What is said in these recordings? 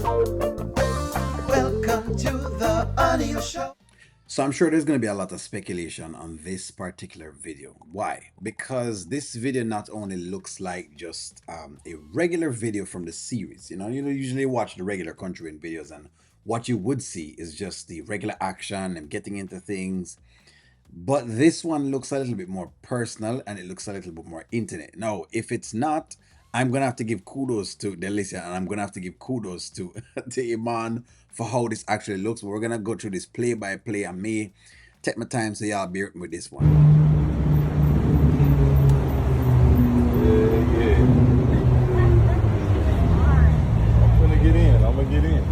Welcome to the Anil Show. So I'm sure there's going to be a lot of speculation on this particular video. Why? Because this video not only looks like just a regular video from the series. You usually watch the regular Country Wayne videos, and what you would see is just the regular action and getting into things. But this one looks a little bit more personal, and it looks a little bit more intimate. Now, if it's not, I'm gonna have to give kudos to Delicia, and I'm gonna have to give kudos to to Iman for how this actually looks. We're gonna go through this play by play. I may take my time, so y'all bear with this one. Yeah. I'm gonna get in.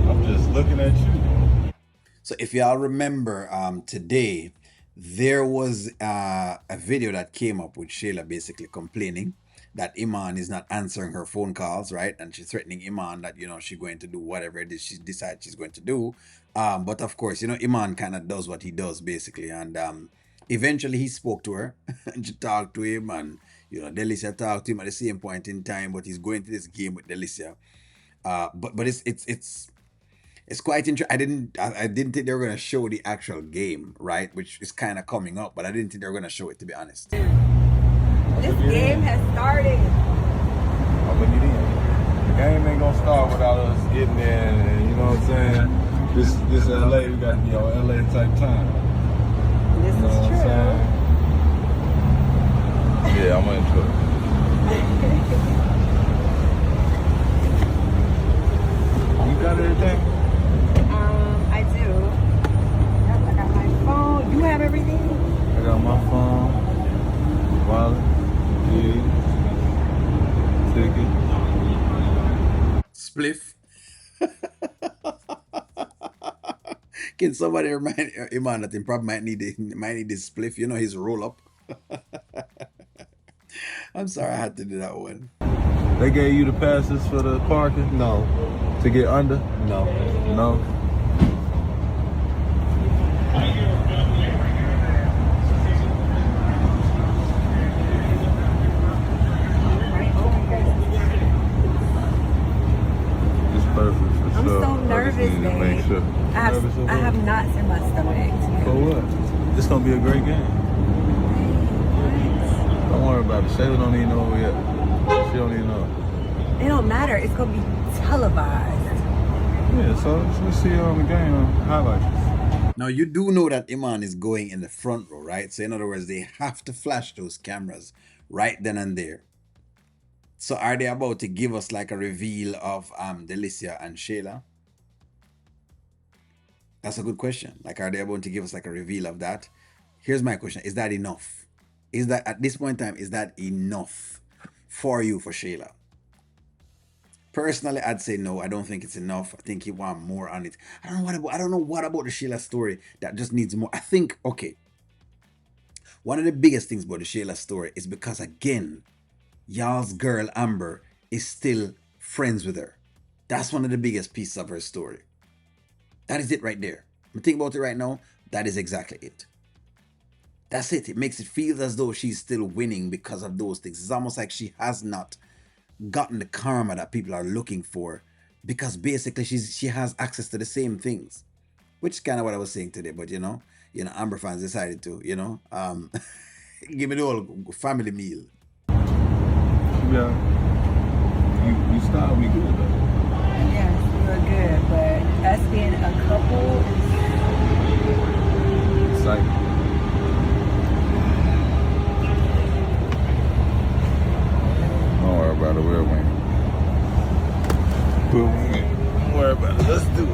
I'm just looking at you. So if y'all remember, today there was a video that came up with Shayla basically complaining that Iman is not answering her phone calls, right? And she's threatening Iman that she's going to do whatever it is she decides she's going to do. But of course, Iman kind of does what he does basically, and eventually he spoke to her and she talked to him, and Delicia talked to him at the same point in time. But he's going to this game with Delicia. But it's quite interesting. I didn't think they were gonna show the actual game, right? Which is kind of coming up, but I didn't think they were gonna show it, to be honest. This game has started. I'm gonna get in. The game ain't gonna start without us getting there, and you know what I'm saying? This LA, we gotta be on LA type time. This You know is what true. I'm saying? Yeah, I'm gonna enjoy it. You got everything? I do. Yep, I got my phone. You have everything? I got my phone, wallet, key, ticket. Spliff. Can somebody remind Iman that he probably might need this spliff? His roll up. I'm sorry, I had to do that one. They gave you the passes for the parking? No, To get under? no. No. It's perfect for I'm sure. so I just nervous, need to make babe. sure. Nervous I about have it? knots in my stomach. For what? It's gonna be a great game. Don't worry about it. Shayla don't even know yet. She don't even know. It don't matter. It's gonna be televised. Yeah, so let's see the game highlights. Now, you do know that Iman is going in the front row, right? So in other words, they have to flash those cameras right then and there. So are they about to give us like a reveal of Delicia and Shayla? That's a good question. Like, are they about to give us like a reveal of that? Here's my question. Is that enough? Is that, at this point in time, is that enough for you, for Shayla? Personally, I'd say no. I don't think it's enough. I think you want more on it. I don't know what about the Shayla story that just needs more. I think, okay, one of the biggest things about the Shayla story is because, again, y'all's girl Amber is still friends with her. That's one of the biggest pieces of her story. That is it right there. I'm thinking about it right now. That is exactly it. That's it. It makes it feel as though she's still winning because of those things. It's almost like she has not gotten the karma that people are looking for, because basically she has access to the same things, which is kind of what I was saying today. But Amber fans decided to give me the whole family meal. Yeah. You style me good though. Yes, you're good, but us being a couple is Exciting. Don't worry about it, we'll win. We'll win. Don't worry about it. Let's do it.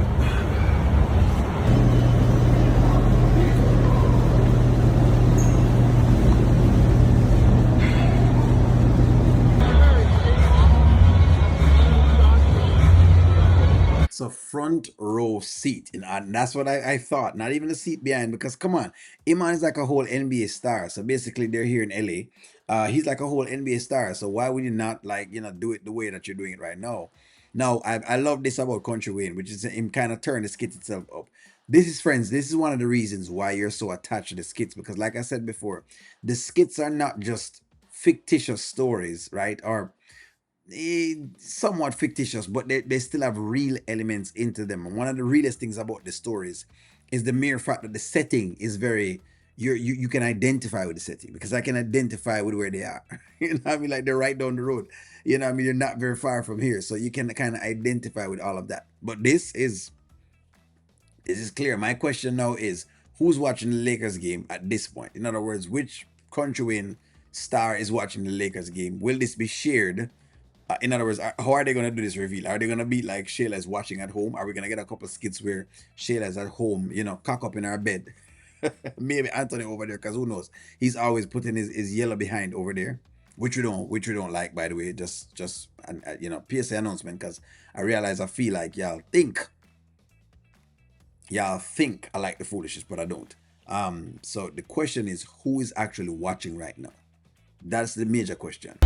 So front row seat, and that's what I thought. Not even a seat behind, because come on, Iman is like a whole NBA star. So basically, they're here in LA. He's like a whole NBA star. So why would you not do it the way that you're doing it right now? Now, I love this about Kountry Wayne, which is him kind of turn the skit itself up. This is, friends, this is one of the reasons why you're so attached to the skits, because like I said before, the skits are not just fictitious stories, right? Or somewhat fictitious, but they still have real elements into them. And one of the realest things about the stories is the mere fact that the setting is very you can identify with the setting because I can identify with where they are. You know what I mean? Like they're right down the road. You know what I mean? They're not very far from here. So you can kind of identify with all of that. But this is clear. My question now is who's watching the Lakers game at this point? In other words, which Country Wayne star is watching the Lakers game? Will this be shared? In other words, how are they going to do this reveal? Are they going to be like Shayla is watching at home? Are we going to get a couple of skits where Shayla is at home, cock up in her bed? Maybe Anthony over there, because who knows? He's always putting his yellow behind over there, which we don't like, by the way. Just PSA announcement, because I feel like y'all think I like the foolishness, but I don't. So the question is, who is actually watching right now? That's the major question.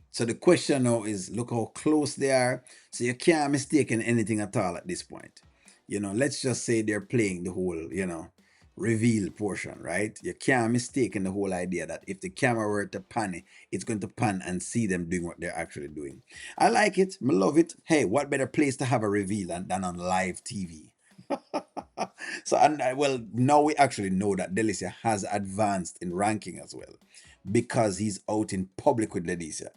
So the question now is, look how close they are. So you can't mistake anything at all at this point. Let's just say they're playing the whole, reveal portion, right? You can't mistake the whole idea that if the camera were to pan, it's going to pan and see them doing what they're actually doing. I like it. I love it. Hey, what better place to have a reveal than on live TV? So, well, now we actually know that Delicia has advanced in ranking as well because he's out in public with Delicia.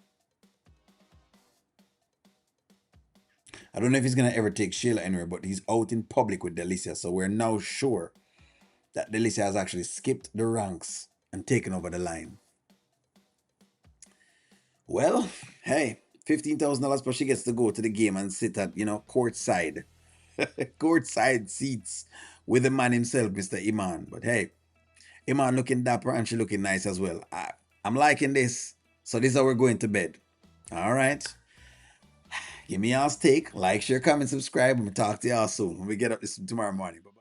I don't know if he's gonna ever take Shayla anywhere, but he's out in public with Delicia, so we're now sure that Delicia has actually skipped the ranks and taken over the line. Well, hey, $15,000, but she gets to go to the game and sit at courtside, courtside seats with the man himself, Mr. Iman. But hey, Iman looking dapper and she looking nice as well. I'm liking this. So this is how we're going to bed. All right. Give me y'all's take. Like, share, comment, subscribe. I'm going to talk to y'all soon when we get up this tomorrow morning. Bye-bye.